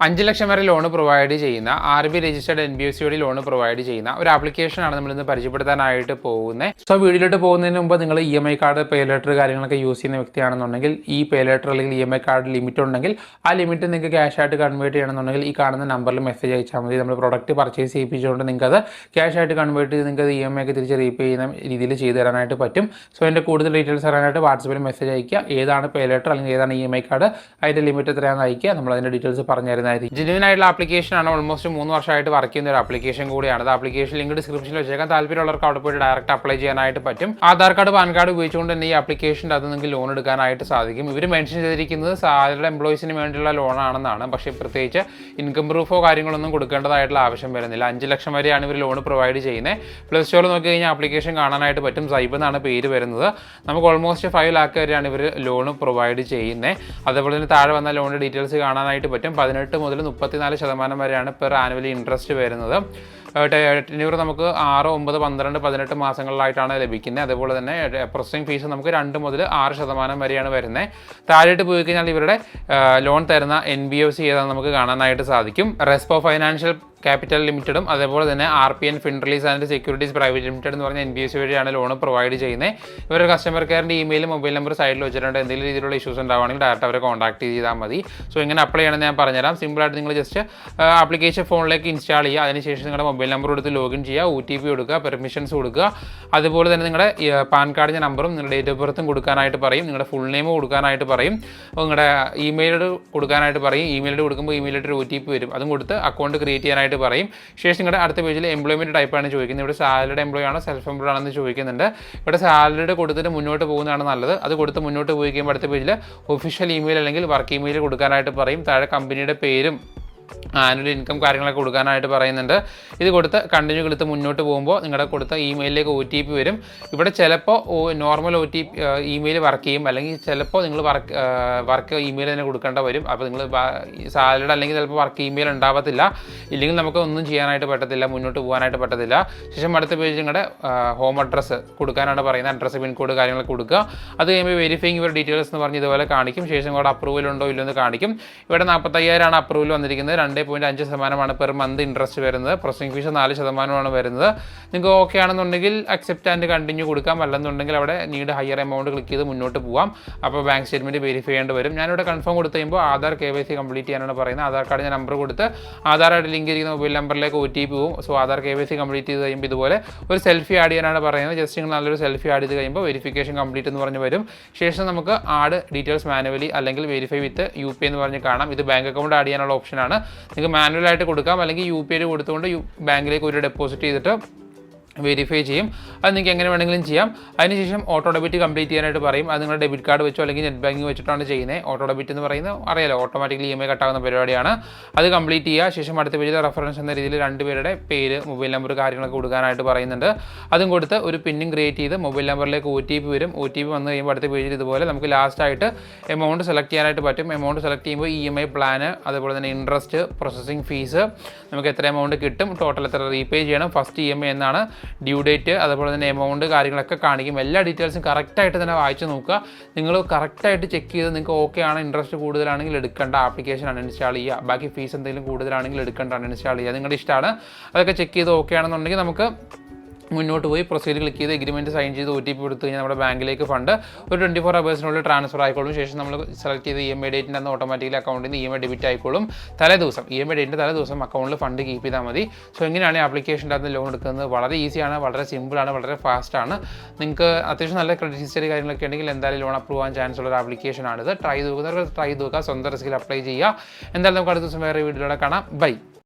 5 ലക്ഷം വരെ loan provide ചെയ്യുന്ന RB registered NBFCയോട് loan provide ചെയ്യുന്ന ഒരു ആപ്ലിക്കേഷനാണ് നമ്മളിന്ന് പരിചയപ്പെടുത്താനായിട്ട് പോകുന്നത്. സോ വീഡിയോയിലോട്ട് പോകുന്നതിന് മുമ്പ് നിങ്ങൾ EMI കാർഡ്, പേ ലെറ്റർ കാര്യങ്ങളൊക്കെ യൂസ് ചെയ്യുന്ന വ്യക്തിയാണെന്നുണ്ടെങ്കിൽ ഈ പേ ലെറ്റർ അല്ലെങ്കിൽ EMI കാർഡ് ലിമിറ്റ് ഉണ്ടെങ്കിൽ ആ ലിമിറ്റ് നിങ്ങൾക്ക് ക്യാഷ് ആയിട്ട് കൺവേർട്ട് ചെയ്യണമെന്നുണ്ടെങ്കിൽ ഈ കാണുന്ന നമ്പറിൽ മെസ്സേജ് അയച്ചാൽ മതി. നമ്മൾ പ്രൊഡക്റ്റ് പർച്ചേസ് ചെയ്യിപ്പിച്ചുകൊണ്ട് നിങ്ങൾക്ക് അത് ക്യാഷ് ആയിട്ട് കൺവേർട്ട് ചെയ്ത് നിങ്ങൾക്ക് EMI ഒക്കെ തിരിച്ച് റീപേ ചെയ്യുന്ന രീതിയിൽ ചെയ്തു തരാനായിട്ട് പറ്റും. സോ എൻ്റെ കൂടുതൽ ഡീറ്റെയിൽസ് അറിയാനായിട്ട് വാട്സപ്പിൽ മെസ്സേജ് അയക്കുക. ഏതാണ് പേ ലെറ്റർ അല്ലെങ്കിൽ ഏതാണ് EMI കാർഡ്, അതിൻ്റെ ലിമിറ്റ് എത്രയാണെന്ന് അയക്കുക. നമ്മൾ അതിൻ്റെ ഡീറ്റെയിൽസ് പറഞ്ഞു തരുന്നതായിരിക്കും. ജെന്യുവൻ ആയിട്ടുള്ള ആപ്ലിക്കേഷനാണ്. ഓൾമോസ്റ്റ് 3 വർഷമായിട്ട് വർക്ക് ചെയ്യുന്ന ഒരു ആപ്ലിക്കേഷൻ കൂടിയാണ്. അത് ആപ്ലിക്കേഷൻ ലിങ്ക് ഡിസ്ക്രിപ്ഷനിൽ വെച്ചേക്കാം. താല്പര്യമുള്ളവർക്ക് അവിടെ പോയിട്ട് ഡയറക്റ്റ് അപ്ലൈ ചെയ്യാനായിട്ട് പറ്റും. ആധാർ കാർഡ്, പാൻ കാർഡ് ഉപയോഗിച്ചുകൊണ്ട് തന്നെ ഈ ആപ്ലിക്കേഷൻ്റെ അത് നിങ്ങൾക്ക് ലോൺ എടുക്കാനായിട്ട് സാധിക്കും. ഇവർ മെൻഷൻ ചെയ്തിരിക്കുന്നത് സാലറിഡ് എംപ്ലോയീസിന് വേണ്ടിയുള്ള ലോണാണെന്നാണ്. പക്ഷേ പ്രത്യേകിച്ച് ഇൻകം പ്രൂഫോ കാര്യങ്ങളൊന്നും കൊടുക്കേണ്ടതായിട്ടുള്ള ആവശ്യം വരുന്നില്ല. 5 ലക്ഷം വരെയാണ് ഇവർ ലോൺ പ്രൊവൈഡ് ചെയ്യുന്നത്. പ്ലസ് സ്റ്റോറിൽ നോക്കി കഴിഞ്ഞാൽ ആപ്ലിക്കേഷൻ കാണാനായിട്ട് പറ്റും. സൈബ് എന്നാണ് പേര് വരുന്നത്. നമുക്ക് ഓൾമോസ്റ്റ് 5 ലാക്ക് വരെയാണ് ഇവർ ലോൺ പ്രൊവൈഡ് ചെയ്യുന്നത്. അതേപോലെ തന്നെ താഴെ വന്ന ലോണിൻ്റെ ഡീറ്റെയിൽസ് കാണാനായിട്ട് പറ്റും. 18 മുതൽ 34% വരെയാണ് പെർ ആനുവലി ഇൻട്രസ്റ്റ് വരുന്നത്. ടെന്യൂർ നമുക്ക് 6, 9, 12, 18 മാസങ്ങളിലായിട്ടാണ് ലഭിക്കുന്നത്. അതുപോലെ തന്നെ പ്രോസസ്സിംഗ് ഫീസ് നമുക്ക് 2 മുതൽ 6% വരെയാണ് വരുന്നത്. താഴോട്ട് പോയി കഴിഞ്ഞാൽ ഇവരുടെ ലോൺ തരുന്ന NBFC ഏതാണെന്ന് നമുക്ക് കാണാനായിട്ട് സാധിക്കും. റെസ്പോ ഫൈനാൻഷ്യൽ ക്യാപിറ്റൽ ലിമിറ്റഡും അതേപോലെ തന്നെ RPN fin release and securities private limited എന്ന് പറഞ്ഞ NBFC വഴിയാണ് ലോൺ പ്രൊവൈഡ് ചെയ്യുന്നത്. ഇവരുടെ കസ്റ്റമർ കെയറിൻ്റെ ഇമെയിൽ, മൊബൈൽ നമ്പർ സൈഡിൽ വെച്ചിട്ടുണ്ട്. എന്തെങ്കിലും രീതിയിലുള്ള ഇഷ്യൂസ് ഉണ്ടാവുകയാണെങ്കിൽ ഡയറക്റ്റ് അവരെ കോൺടാക്ട് ചെയ്താൽ മതി. സോ എങ്ങനെ അപ്ലൈ ചെയ്യണമെന്ന് ഞാൻ പറഞ്ഞുതരാം. സിമ്പിളായിട്ട് നിങ്ങൾ ജസ്റ്റ് ആപ്ലിക്കേഷൻ ഫോണിലേക്ക് ഇൻസ്റ്റാൾ ചെയ്യുക. അതിനുശേഷം നിങ്ങളുടെ മൊബൈൽ നമ്പർ കൊടുത്ത് ലോഗിൻ ചെയ്യുക, OTP കൊടുക്കുക, പെർമിഷൻസ് കൊടുക്കുക. അതുപോലെ തന്നെ നിങ്ങളുടെ പാൻ കാർഡിൻ്റെ നമ്പറും നിങ്ങളുടെ ഡേറ്റ് ഓഫ് ബർത്തും കൊടുക്കാനായിട്ട് പറയും. നിങ്ങളുടെ ഫുൾ നെയിം കൊടുക്കാനായിട്ട് പറയും. നിങ്ങളുടെ ഇമെയിലോട് കൊടുക്കാനായിട്ട് പറയും. ഇമെയിലോട് കൊടുക്കുമ്പോൾ ഇമെയിലിട്ട് ഒരു OTP വരും. അതും കൊടുത്ത് അക്കൗണ്ട് ക്രിയേറ്റ് ചെയ്യാനായിട്ട് പറയും. ശേഷം നിങ്ങളുടെ അടുത്ത പേജിൽ എംപ്ലോയ്മെൻറ്റ് ടൈപ്പാണ് ചോദിക്കുന്നത്. ഇവിടെ സാലറിഡ് എംപ്ലോയി ആണോ സെൽഫ് എംപ്ലോയ്ഡ് ആണെന്ന് ചോദിക്കുന്നുണ്ട്. ഇവിടെ സാലറിഡ് കൊടുത്തിട്ട് മുന്നോട്ട് പോകുന്നതാണ് നല്ലത്. അത് കൊടുത്ത് മുന്നോട്ട് പോയി കഴിയുമ്പോൾ അടുത്ത പേജിൽ ഒഫീഷ്യൽ ഇമെയിൽ അല്ലെങ്കിൽ വർക്ക് ഇമെയിൽ കൊടുക്കാനായിട്ട് പറയും. താഴെ കമ്പനിയുടെ പേരും ആനുവൽ ഇൻകം കാര്യങ്ങളൊക്കെ കൊടുക്കാനായിട്ട് പറയുന്നുണ്ട്. ഇത് കൊടുത്ത് കണ്ടിന്യൂ കൊടുത്ത് മുന്നോട്ട് പോകുമ്പോൾ നിങ്ങളുടെ കൊടുത്ത ഇമെയിലിലേക്ക് OTP വരും. ഇവിടെ ചിലപ്പോൾ നോർമൽ OTP ഇമെയിൽ വർക്ക് ചെയ്യും, അല്ലെങ്കിൽ ചിലപ്പോൾ നിങ്ങൾ വർക്ക് ഇമെയിൽ തന്നെ കൊടുക്കേണ്ട വരും. അപ്പോൾ നിങ്ങൾ സാലറിഡ് അല്ലെങ്കിൽ ചിലപ്പോൾ വർക്ക് ഇമെയിൽ ഉണ്ടാവത്തില്ല. ഇല്ലെങ്കിൽ നമുക്ക് ഒന്നും ചെയ്യാനായിട്ട് പറ്റത്തില്ല, മുന്നോട്ട് പോകാനായിട്ട് പറ്റത്തില്ല. ശേഷം അടുത്ത പേജ് നിങ്ങളുടെ ഹോം അഡ്രസ്സ് കൊടുക്കാനാണ് പറയുന്നത്. അഡ്രസ്സ്, പിൻകോഡ് കാര്യങ്ങളൊക്കെ കൊടുക്കുക. അത് കഴിയുമ്പോൾ വെരിഫൈങ് യുവർ ഡീറ്റെയിൽസ് എന്ന് പറഞ്ഞ് ഇതുപോലെ കാണിക്കും. ശേഷം ഇവിടെ അപ്രൂവൽ ഉണ്ടോ ഇല്ലോ എന്ന് കാണിക്കും. ഇവിടെ 45,000 ആണ് അപ്രൂവൽ വന്നിരിക്കുന്നത്. 2.5% പെർ മന്ത് ഇൻട്രസ്റ്റ് വരുന്നത്. പ്രോസസ്സിംഗ് ഫീസ് 4% വരുന്നത്. നിങ്ങൾക്ക് ഓക്കെ ആണെന്നുണ്ടെങ്കിൽ അക്സെപ്റ്റ് ആൻഡ് കണ്ടിന്യൂ കൊടുക്കാം. അല്ലെന്നുണ്ടെങ്കിൽ അവിടെ നീഡ് ഹയർ എമൗണ്ട് ക്ലിക്ക് ചെയ്ത് മുന്നോട്ട് പോകാം. അപ്പോൾ ബാങ്ക് സ്റ്റേറ്റ്മെൻറ്റ് വെരിഫൈ ചെയ്യേണ്ടി വരും. ഞാനിവിടെ കൺഫേം കൊടുത്ത് കഴിയുമ്പോൾ ആധാർ KYC കംപ്ലീറ്റ് ചെയ്യാനാണ് പറയുന്നത്. ആധാർ കാർഡിൻ്റെ നമ്പർ കൊടുത്ത് ആധാറായിട്ട് ലിങ്ക് ചെയ്തിരിക്കുന്ന മൊബൈൽ നമ്പറിലേക്ക് OTP പോകും. സോ ആധാർ KYC കംപ്ലീറ്റ് ചെയ്ത് കഴിയുമ്പോൾ ഇതുപോലെ ഒരു സെൽഫി ആഡ് ചെയ്യാനാണ് പറയുന്നത്. ജസ്റ്റ് നിങ്ങൾ നല്ലൊരു സെൽഫി ആഡ് ചെയ്ത് കഴിയുമ്പോൾ വെരിഫിക്കേഷൻ കംപ്ലീറ്റ് എന്ന് പറഞ്ഞ് വരും. ശേഷം നമുക്ക് ആഡ് ഡീറ്റെയിൽസ് മാനുവലി അല്ലെങ്കിൽ വെരിഫൈ വിത്ത് UPI എന്ന് പറഞ്ഞ് കാണാം. ഇത് ബാങ്ക് അക്കൗണ്ട് ആഡ് ചെയ്യാനുള്ള ഓപ്ഷനാണ്. നിങ്ങൾക്ക് മാനുവലായിട്ട് കൊടുക്കാം, അല്ലെങ്കിൽ UPI കൊടുത്തുകൊണ്ട് ബാങ്കിലേക്ക് ഒരു ഡെപ്പോസിറ്റ് ചെയ്തിട്ട് വെരിഫൈ ചെയ്യും. അത് നിങ്ങൾക്ക് എങ്ങനെ വേണമെങ്കിലും ചെയ്യാം. അതിനുശേഷം ഓട്ടോ ഡെബിറ്റ് കംപ്ലീറ്റ് ചെയ്യാനായിട്ട് പറയും. അത് നിങ്ങളുടെ ഡെബിറ്റ് കാർഡ് വെച്ചോ അല്ലെങ്കിൽ നെറ്റ് ബാങ്കിങ് വെച്ചിട്ടാണ് ചെയ്യുന്നത്. ഓട്ടോ ഡെബിറ്റ് എന്ന് പറയുന്നത് അറിയാലോ, ഓട്ടോമാറ്റിക്കലി EMI കട്ടാകുന്ന പരിപാടിയാണ്. അത് കംപ്ലീറ്റ് ചെയ്യുക. ശേഷം അടുത്ത പേജിൽ റെഫറൻസ് എന്ന രീതിയിൽ 2 പേരുടെ പേര്, മൊബൈൽ നമ്പർ കാര്യങ്ങളൊക്കെ കൊടുക്കാനായിട്ട് പറയുന്നുണ്ട്. അതും കൊടുത്ത് ഒരു പിന്നും ക്രിയേറ്റ് ചെയ്ത് മൊബൈൽ നമ്പറിലേക്ക് OTP വരും. OTP വന്നു കഴിയുമ്പോൾ അടുത്ത പേജിൽ ഇതുപോലെ നമുക്ക് ലാസ്റ്റായിട്ട് എമൗണ്ട് സെലക്ട് ചെയ്യാനായിട്ട് പറ്റും. എമൗണ്ട് സെലക്ട് ചെയ്യുമ്പോൾ EMI പ്ലാന്, അതുപോലെ തന്നെ ഇൻട്രസ്റ്റ്, പ്രോസസ്സിംഗ് ഫീസ്, നമുക്ക് എത്ര എമൗണ്ട് കിട്ടും, ടോട്ടൽ എത്ര റീപേ ചെയ്യണം, ഫസ്റ്റ് EMI എന്നാണ്, ഡ്യൂ ഡേറ്റ്, അതുപോലെ തന്നെ എമൗണ്ട് കാര്യങ്ങളൊക്കെ കാണിക്കും. എല്ലാ ഡീറ്റെയിൽസും കറക്റ്റായിട്ട് തന്നെ വായിച്ച് നോക്കുക. നിങ്ങൾ കറക്റ്റായിട്ട് ചെക്ക് ചെയ്ത് നിങ്ങൾക്ക് ഓക്കെ ആണ്, ഇൻട്രസ്റ്റ് കൂടുതലാണെങ്കിൽ എടുക്കേണ്ട, ആപ്ലിക്കേഷൻ അൺഇൻസ്റ്റാൾ ചെയ്യുക. ബാക്കി ഫീസ് എന്തെങ്കിലും കൂടുതലാണെങ്കിൽ എടുക്കേണ്ട, അൺഇൻസ്റ്റാൾ ചെയ്യുക. നിങ്ങളുടെ ഇഷ്ടമാണ്. അതൊക്കെ ചെക്ക് ചെയ്ത് ഓക്കെ ആണെന്നുണ്ടെങ്കിൽ നമുക്ക് മുന്നോട്ട് പോയി പ്രൊസീഡ് ക്ലിക്ക് ചെയ്ത് എഗ്രിമെൻറ്റ് സൈൻ ചെയ്ത് OTP കൊടുത്തു കഴിഞ്ഞാൽ നമ്മുടെ ബാങ്കിലേക്ക് ഫണ്ട് ഒരു 24 ഹവേഴ്സിനുള്ളിൽ ട്രാൻസ്ഫർ ആയിക്കോളും. ശേഷം നമ്മൾ സെലക്ട് ചെയ്ത് EMI ഡേറ്റിൻ്റെ അന്ന് ഓട്ടോമാറ്റിക്കലി അക്കൗണ്ടിൽ നിന്ന് EMI ഡെബിറ്റ് ആയിക്കോളും. തലേദിവസം EMI ഡേറ്റിൻ്റെ തലേദിവസം അക്കൗണ്ടിൽ ഫണ്ട് കീപ്പ് ചെയ്താൽ മതി. സോ എങ്ങനെയാണ് ആപ്ലിക്കേഷൻ്റെ അകത്ത് ലോൺ എടുക്കുന്നത്? വളരെ ഈസിയാണ്, വളരെ സിമ്പിളാണ്, വളരെ ഫാസ്റ്റാണ്. നിങ്ങൾക്ക് അത്യാവശ്യം നല്ല ക്രെഡിറ്റ് ഹിസ്റ്ററി കാര്യങ്ങളൊക്കെ ഉണ്ടെങ്കിൽ എന്തായാലും ലോൺ അപ്രൂവ് ആകാൻ ചാൻസ് ഉള്ള ഒരു ആപ്ലിക്കേഷനാണിത്. ട്രൈ ചെയ്ത് നോക്കുക, സ്വന്തം റിസ്കിൽ അപ്ലൈ ചെയ്യുക. എന്തായാലും നമുക്ക് അടുത്ത ദിവസം വേറെ വീഡിയോയിലൂടെ കാണാം. ബൈ.